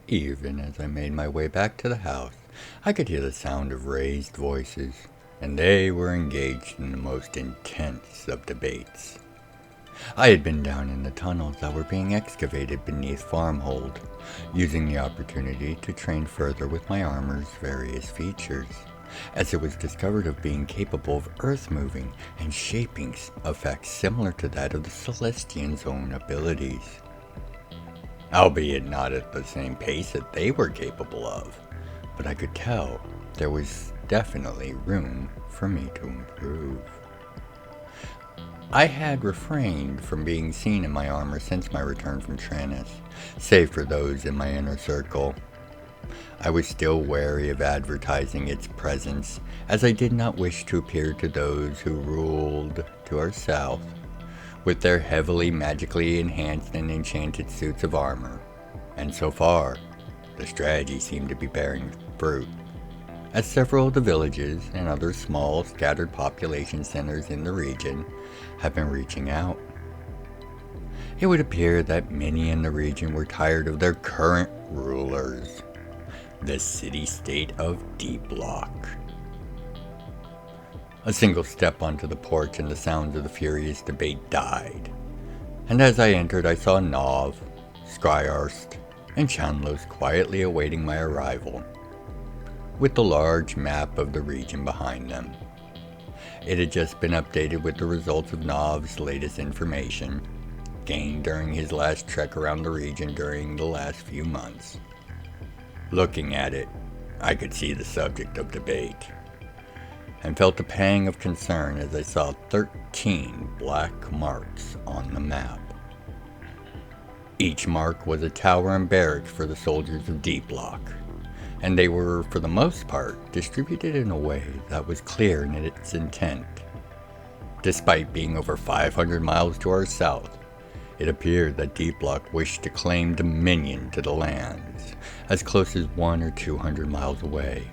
Even as I made my way back to the house, I could hear the sound of raised voices, and they were engaged in the most intense of debates. I had been down in the tunnels that were being excavated beneath Farmhold, using the opportunity to train further with my armor's various features, as it was discovered of being capable of earth-moving and shaping effects similar to that of the Celestian's own abilities. Albeit not at the same pace that they were capable of, but I could tell there was definitely room for me to improve. I had refrained from being seen in my armor since my return from Tranus, save for those in my inner circle. I was still wary of advertising its presence, as I did not wish to appear to those who ruled to our south, with their heavily magically enhanced and enchanted suits of armor, and so far, the strategy seemed to be bearing fruit, as several of the villages and other small, scattered population centers in the region have been reaching out. It would appear that many in the region were tired of their current rulers, the city-state of Deep Lock. A single step onto the porch and the sounds of the furious debate died, and as I entered I saw Nov, Skryarst, and Chanlos quietly awaiting my arrival, with the large map of the region behind them. It had just been updated with the results of Nov's latest information, gained during his last trek around the region during the last few months. Looking at it, I could see the subject of debate, and felt a pang of concern as I saw 13 black marks on the map. Each mark was a tower and barracks for the soldiers of Deep Lock, and they were, for the most part, distributed in a way that was clear in its intent. Despite being over 500 miles to our south, it appeared that Deep Lock wished to claim dominion to the lands, as close as 100 or 200 miles away,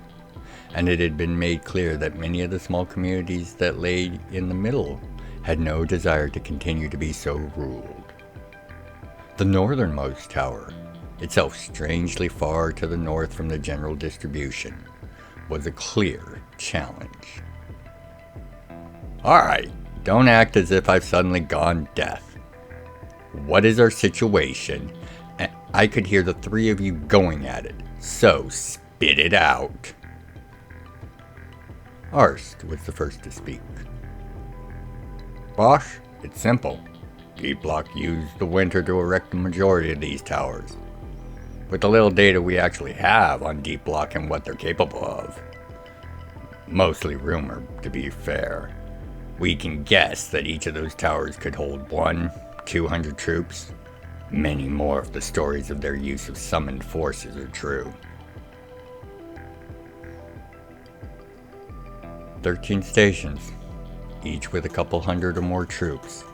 and it had been made clear that many of the small communities that lay in the middle had no desire to continue to be so ruled. The northernmost tower, itself strangely far to the north from the general distribution, was a clear challenge. Alright, don't act as if I've suddenly gone deaf. What is our situation? I could hear the three of you going at it, so spit it out. Arst was the first to speak. Boss, it's simple. Deep Lock used the winter to erect the majority of these towers. With the little data we actually have on Deep Lock and what they're capable of, mostly rumor to be fair, we can guess that each of those towers could hold 100-200 troops. Many more if the stories of their use of summoned forces are true. 13 stations, each with a couple hundred or more troops.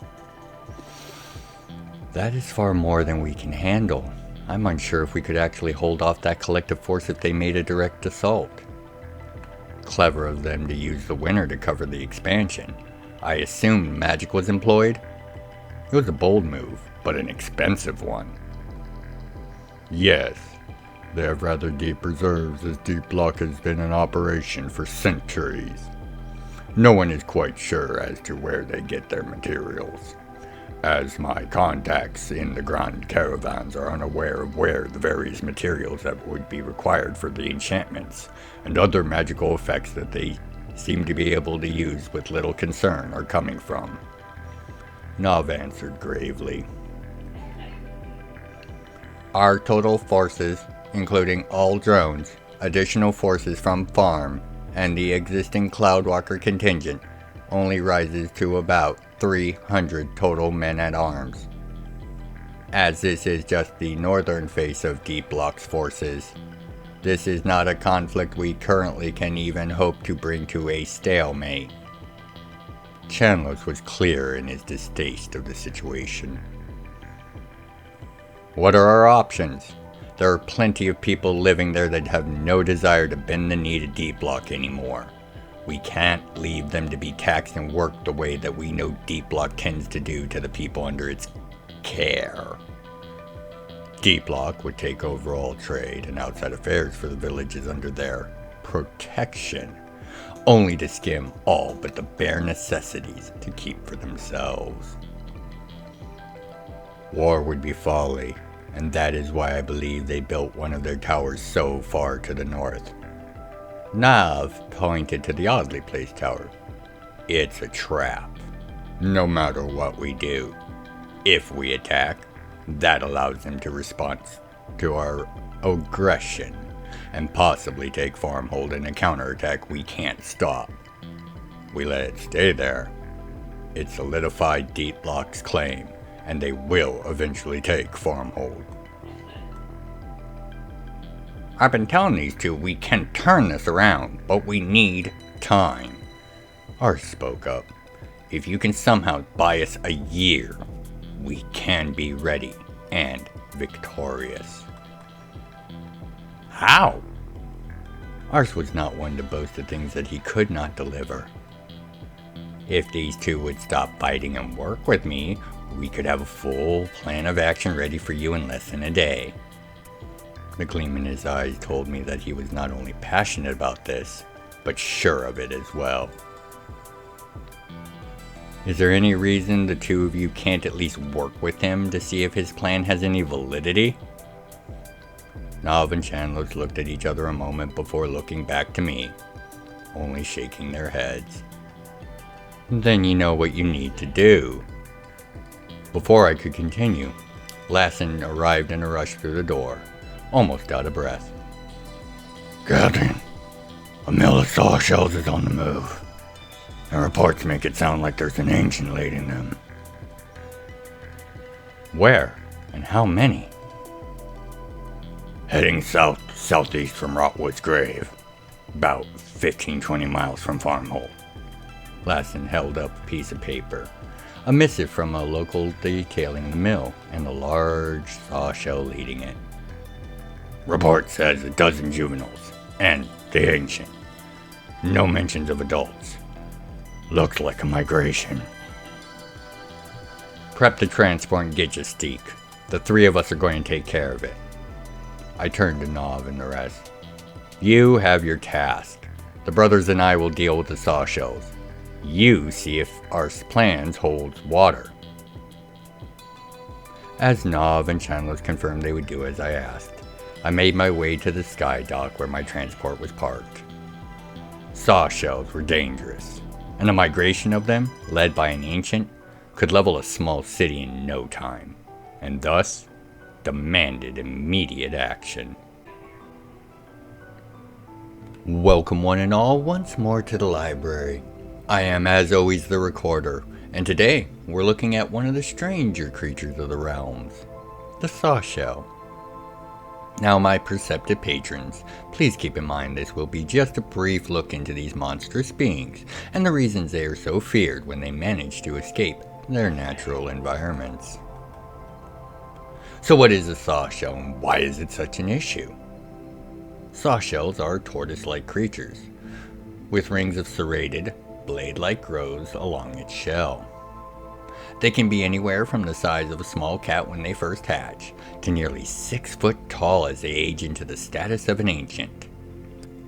That is far more than we can handle. I'm unsure if we could actually hold off that collective force if they made a direct assault. Clever of them to use the winter to cover the expansion. I assumed magic was employed. It was a bold move, but an expensive one. Yes, they have rather deep reserves, as Deep Lock has been in operation for centuries. No one is quite sure as to where they get their materials, as my contacts in the Grand Caravans are unaware of where the various materials that would be required for the enchantments and other magical effects that they seem to be able to use with little concern are coming from. Nov answered gravely. Our total forces, including all drones, additional forces from Farm, and the existing Cloudwalker contingent, only rises to about 300 total men-at-arms. As this is just the northern face of Deep Lock's forces, this is not a conflict we currently can even hope to bring to a stalemate. Chanlos was clear in his distaste of the situation. What are our options? There are plenty of people living there that have no desire to bend the knee to Deep Lock anymore. We can't leave them to be taxed and worked the way that we know Deep Lock tends to do to the people under its care. Deep Lock would take over all trade and outside affairs for the villages under their protection, only to skim all but the bare necessities to keep for themselves. War would be folly, and that is why I believe they built one of their towers so far to the north. Nav pointed to the oddly placed tower. It's a trap. No matter what we do, if we attack, that allows them to respond to our aggression and possibly take farmhold in a counterattack we can't stop. We let it stay there. It solidified Deep Lock's claim, and they will eventually take farmhold. I've been telling these two we can turn this around, but we need time. Ars spoke up. If you can somehow buy us a year, we can be ready and victorious. How? Ars was not one to boast of things that he could not deliver. If these two would stop fighting and work with me, we could have a full plan of action ready for you in less than a day. The gleam in his eyes told me that he was not only passionate about this, but sure of it as well. Is there any reason the two of you can't at least work with him to see if his plan has any validity? Nav and Chandler looked at each other a moment before looking back to me, only shaking their heads. Then you know what you need to do. Before I could continue, Lassen arrived in a rush through the door, almost out of breath. Captain, a mill of Sawshells is on the move, and reports make it sound like there's an ancient leading them. Where, and how many? Heading southeast from Rotwood's grave, about 15-20 miles from Farmhole. Lassen held up a piece of paper, a missive from a local detailing the mill, and a large Sawshell leading it. Report says a dozen juveniles, and the ancient. No mentions of adults. Looks like a migration. Prep the transport and get your steak. The three of us are going to take care of it. I turned to Nav and the rest. You have your task. The brothers and I will deal with the Sawshells. You see if our plans holds water. As Nav and Chandler confirmed they would do as I asked, I made my way to the sky dock where my transport was parked. Sawshells were dangerous, and a migration of them, led by an ancient, could level a small city in no time, and thus demanded immediate action. Welcome one and all once more to the library. I am as always the recorder, and today we're looking at one of the stranger creatures of the realms, the Sawshell. Now my perceptive patrons, please keep in mind this will be just a brief look into these monstrous beings and the reasons they are so feared when they manage to escape their natural environments. So what is a Sawshell and why is it such an issue? Sawshells are tortoise-like creatures, with rings of serrated, blade-like growths along its shell. They can be anywhere from the size of a small cat when they first hatch, to nearly 6 foot tall as they age into the status of an ancient.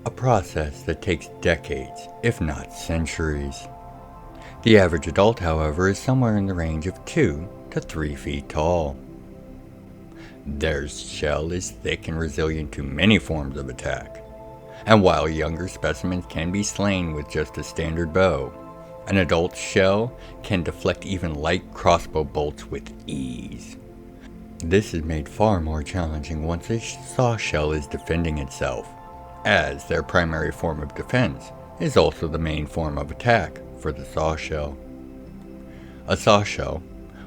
A process that takes decades, if not centuries. The average adult, however, is somewhere in the range of 2 to 3 feet tall. Their shell is thick and resilient to many forms of attack, and while younger specimens can be slain with just a standard bow, an adult shell can deflect even light crossbow bolts with ease. This is made far more challenging once a Sawshell is defending itself, as their primary form of defense is also the main form of attack for the Sawshell. A Sawshell,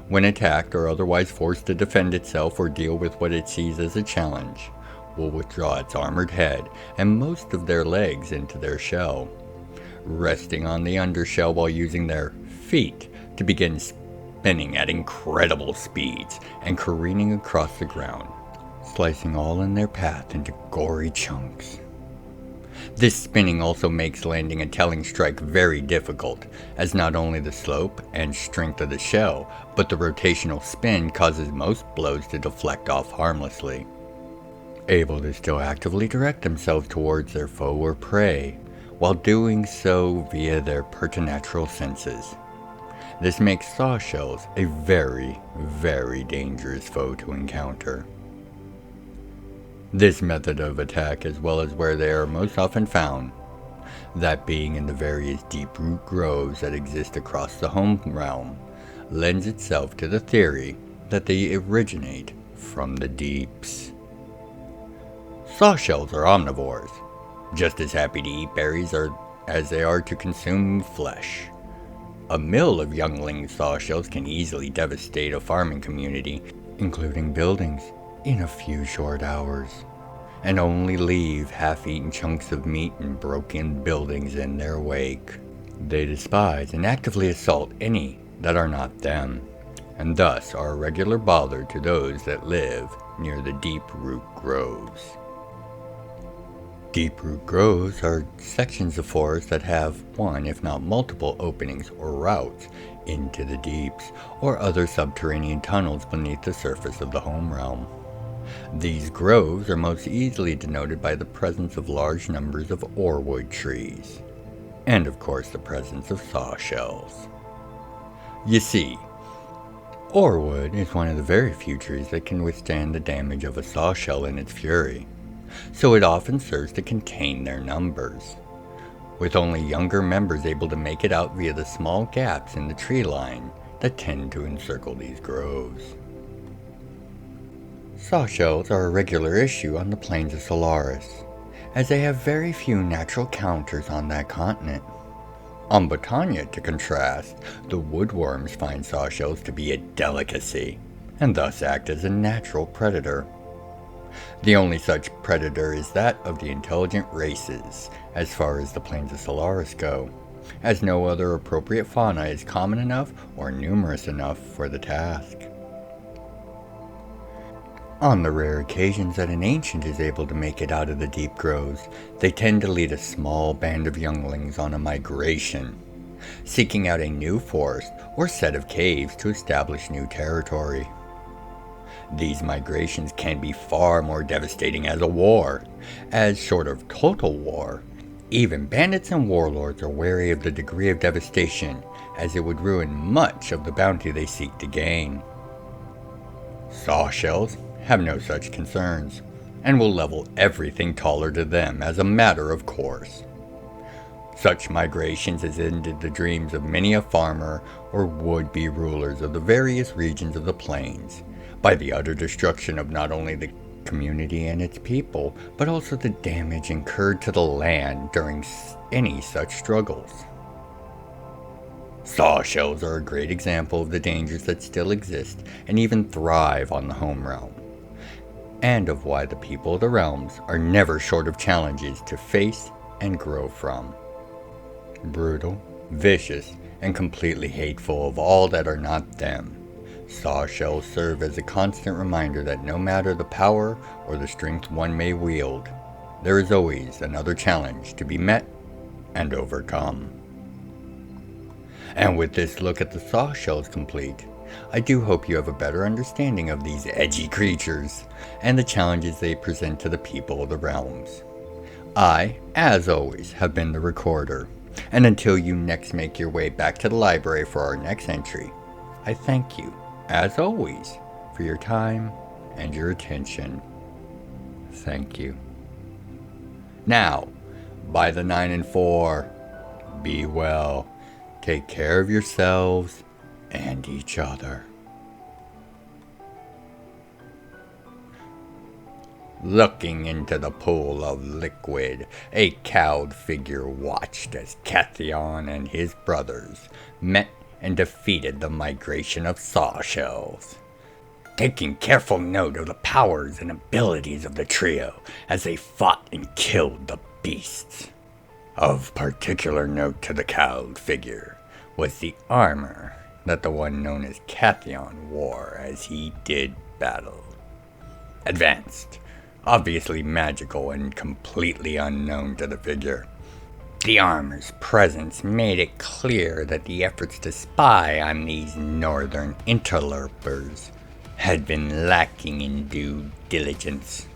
when attacked or otherwise forced to defend itself or deal with what it sees as a challenge, will withdraw its armored head and most of their legs into their shell, resting on the undershell while using their feet to begin spinning at incredible speeds and careening across the ground, slicing all in their path into gory chunks. This spinning also makes landing a telling strike very difficult, as not only the slope and strength of the shell, but the rotational spin causes most blows to deflect off harmlessly, able to still actively direct themselves towards their foe or prey, while doing so via their preternatural senses. This makes sawshells a very, very dangerous foe to encounter. This method of attack, as well as where they are most often found, that being in the various deep root groves that exist across the home realm, lends itself to the theory that they originate from the deeps. Sawshells are omnivores, just as happy to eat berries as they are to consume flesh. A mill of youngling sawshells can easily devastate a farming community, including buildings, in a few short hours, and only leave half-eaten chunks of meat and broken buildings in their wake. They despise and actively assault any that are not them, and thus are a regular bother to those that live near the deep root groves. Deep root groves are sections of forest that have one, if not multiple, openings or routes into the deeps or other subterranean tunnels beneath the surface of the home realm. These groves are most easily denoted by the presence of large numbers of orewood trees, and of course the presence of sawshells. You see, orewood is one of the very few trees that can withstand the damage of a sawshell in its fury, so it often serves to contain their numbers, with only younger members able to make it out via the small gaps in the tree line that tend to encircle these groves. Sawshells are a regular issue on the plains of Solaris, as they have very few natural counters on that continent. On Botania, to contrast, the woodworms find sawshells to be a delicacy, and thus act as a natural predator. The only such predator is that of the intelligent races, as far as the plains of Solaris go, as no other appropriate fauna is common enough or numerous enough for the task. On the rare occasions that an ancient is able to make it out of the deep groves, they tend to lead a small band of younglings on a migration, seeking out a new forest or set of caves to establish new territory. These migrations can be far more devastating as a war, as short of total war, even bandits and warlords are wary of the degree of devastation, as it would ruin much of the bounty they seek to gain. Sawshells have no such concerns, and will level everything taller to them as a matter of course. Such migrations has ended the dreams of many a farmer or would-be rulers of the various regions of the plains, by the utter destruction of not only the community and its people, but also the damage incurred to the land during any such struggles. Sawshells are a great example of the dangers that still exist and even thrive on the home realm, and of why the people of the realms are never short of challenges to face and grow from. Brutal, vicious, and completely hateful of all that are not them, sawshells serve as a constant reminder that no matter the power or the strength one may wield, there is always another challenge to be met and overcome. And with this look at the sawshells complete, I do hope you have a better understanding of these edgy creatures and the challenges they present to the people of the realms. I, as always, have been the recorder, and until you next make your way back to the library for our next entry, I thank you, as always, for your time and your attention. Thank you. Now, by the 9 and 4, be well, take care of yourselves and each other. Looking into the pool of liquid, a cowled figure watched as Cathion and his brothers met and defeated the migration of Sawshells, taking careful note of the powers and abilities of the trio as they fought and killed the beasts. Of particular note to the cowled figure was the armor that the one known as Cathion wore as he did battle. Advanced, obviously magical and completely unknown to the figure. The armor's presence made it clear that the efforts to spy on these northern interlopers had been lacking in due diligence.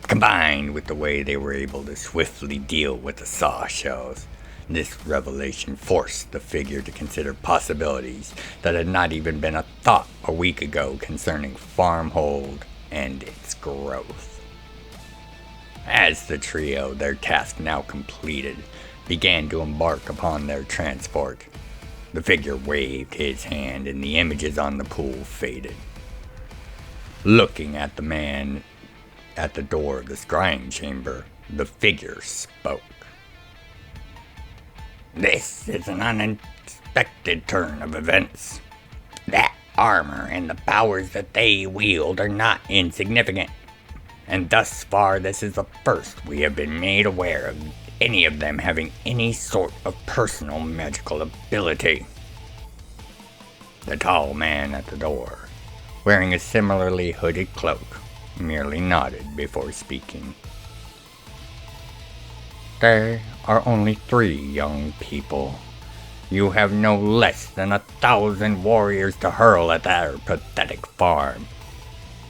Combined with the way they were able to swiftly deal with the Sawshells, this revelation forced the figure to consider possibilities that had not even been a thought a week ago concerning Farmhold and its growth. As the trio, their task now completed, began to embark upon their transport, the figure waved his hand and the images on the pool faded. Looking at the man at the door of the scrying chamber, the figure spoke. "This is an unexpected turn of events. That armor and the powers that they wield are not insignificant, and thus far this is the first we have been made aware of any of them having any sort of personal magical ability." The tall man at the door, wearing a similarly hooded cloak, merely nodded before speaking. "There are only 3 young people. You have no less than 1,000 warriors to hurl at their pathetic farm.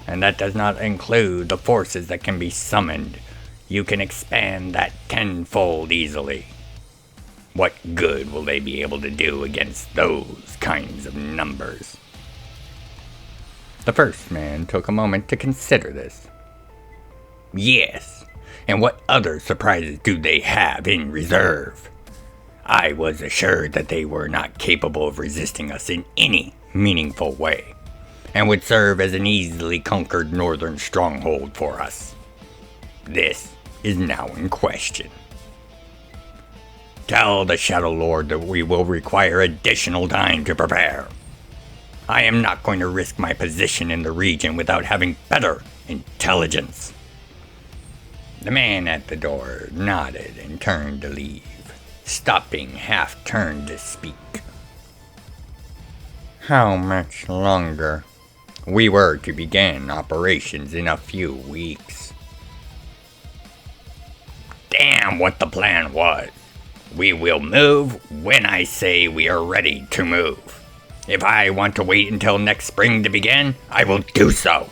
And that does not include the forces that can be summoned. You can expand that 10-fold easily. What good will they be able to do against those kinds of numbers?" The first man took a moment to consider this. "Yes, and what other surprises do they have in reserve? I was assured that they were not capable of resisting us in any meaningful way, and would serve as an easily conquered northern stronghold for us. This is now in question. Tell the Shadow Lord that we will require additional time to prepare. I am not going to risk my position in the region without having better intelligence." The man at the door nodded and turned to leave, stopping half-turned to speak. "How much longer? We were to begin operations in a few weeks." "Damn what the plan was. We will move when I say we are ready to move. If I want to wait until next spring to begin, I will do so.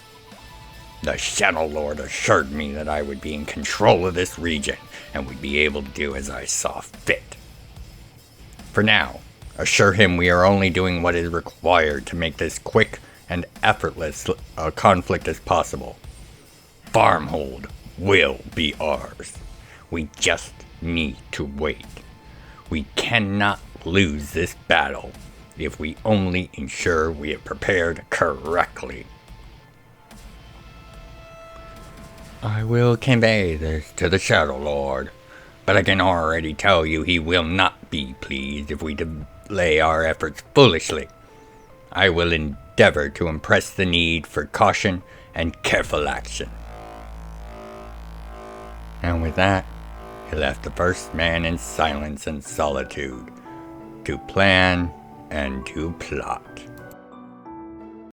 The Shadow Lord assured me that I would be in control of this region and would be able to do as I saw fit. For now, assure him we are only doing what is required to make this quick and effortless a conflict as possible. Farmhold will be ours. We just need to wait. We cannot lose this battle if we only ensure we have prepared correctly." "I will convey this to the Shadow Lord, but I can already tell you he will not be pleased if we delay our efforts foolishly. I will endeavor to impress the need for caution and careful action." And with that, he left the first man in silence and solitude, to plan and to plot.